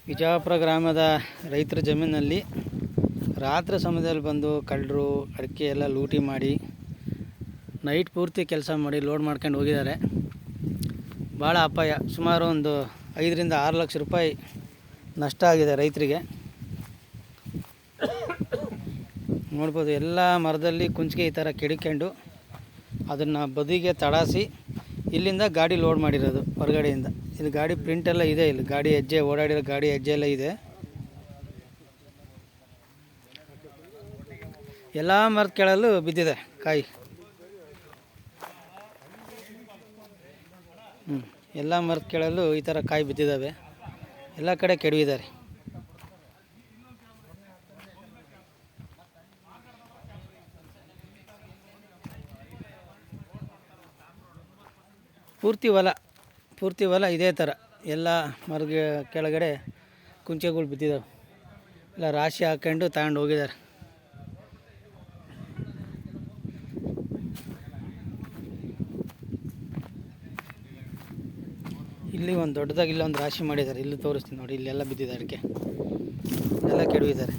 ವಿಜಯಪುರ ಗ್ರಾಮದ ರೈತರ ಜಮೀನಲ್ಲಿ ರಾತ್ರಿ ಸಮಯದಲ್ಲಿ ಬಂದು ಕಳ್ಳರು ಅಡಿಕೆ ಎಲ್ಲ ಲೂಟಿ ಮಾಡಿ ನೈಟ್ ಪೂರ್ತಿ ಕೆಲಸ ಮಾಡಿ ಲೋಡ್ ಮಾಡ್ಕೊಂಡು ಹೋಗಿದ್ದಾರೆ. ಭಾಳ ಅಪಾಯ. ಸುಮಾರು ಒಂದು 5 ರಿಂದ 6 ಲಕ್ಷ ರೂಪಾಯಿ ನಷ್ಟ ಆಗಿದೆ ರೈತರಿಗೆ. ನೋಡ್ಬೋದು, ಎಲ್ಲ ಮರದಲ್ಲಿ ಕುಂಚಿಗೆ ಈ ಥರ ಕೆಡಿಕೊಂಡು ಅದನ್ನು ಬದಿಗೆ ತಡಾಸಿ ಇಲ್ಲಿಂದ ಗಾಡಿ ಲೋಡ್ ಮಾಡಿರೋದು ಹೊರಗಡೆಯಿಂದ. ಇಲ್ಲಿ ಗಾಡಿ ಪ್ರಿಂಟ್ ಎಲ್ಲ ಇದೆ, ಇಲ್ಲಿ ಗಾಡಿ ಹೆಜ್ಜೆ ಓಡಾಡಿರೋ ಗಾಡಿ ಹೆಜ್ಜೆ ಎಲ್ಲ ಇದೆ. ಎಲ್ಲ ಮರದ ಕೆಳಲು ಬಿದ್ದಿದೆ ಕಾಯಿ. ಎಲ್ಲ ಮರದ ಕೆಳಲು ಈ ಥರ ಕಾಯಿ ಬಿದ್ದಿದ್ದಾವೆ. ಎಲ್ಲ ಕಡೆ ಕೆಡವಿದ್ದಾರೆ. ಪೂರ್ತಿ ಹೊಲ ಇದೇ ಥರ ಎಲ್ಲ ಮರದ ಕೆಳಗಡೆ ಕುಂಚೆಗಳು ಬಿದ್ದಿದ್ದಾವೆ. ಎಲ್ಲ ರಾಶಿ ಹಾಕ್ಕೊಂಡು ತಗೊಂಡು ಹೋಗಿದ್ದಾರೆ. ಇಲ್ಲಿ ಒಂದು ದೊಡ್ಡದಾಗಿ ಇಲ್ಲೊಂದು ರಾಶಿ ಮಾಡಿದ್ದಾರೆ. ಇಲ್ಲಿ ತೋರಿಸ್ತೀನಿ ನೋಡಿ, ಇಲ್ಲೆಲ್ಲ ಬಿದ್ದಿದೆ ಅಡಿಕೆ, ಎಲ್ಲ ಕೆಡವಿದ್ದಾರೆ.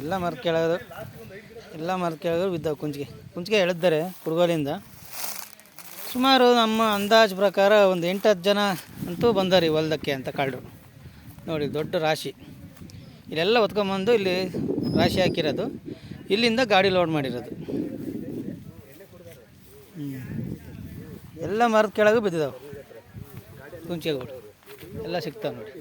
ಎಲ್ಲ ಮರದ ಕೆಳಗಡೆ ಬಿದ್ದಾವೆ ಕುಂಚಿಗೆ ಎಳೆದಿದ್ದಾರೆ ಕುಡುಗೋಲಿಂದ. ಸುಮಾರು ನಮ್ಮ ಅಂದಾಜು ಪ್ರಕಾರ ಒಂದು 8-10 ಜನ ಅಂತೂ ಬಂದಾರೆ ಈ ಹೊಲದಕ್ಕೆ ಅಂತ ಕಳ್ಳರು. ನೋಡಿ, ದೊಡ್ಡ ರಾಶಿ ಇಲ್ಲೆಲ್ಲ ಹೊತ್ಕೊಂಬಂದು ಇಲ್ಲಿ ರಾಶಿ ಹಾಕಿರೋದು, ಇಲ್ಲಿಂದ ಗಾಡಿ ಲೋಡ್ ಮಾಡಿರೋದು. ಎಲ್ಲ ಮರದ ಕೆಳಗೆ ಬಿದ್ದಿದ್ದಾವೆ ಕುಂಚಿಗೆಗಳು, ಎಲ್ಲ ಸಿಗ್ತಾವೆ ನೋಡಿ.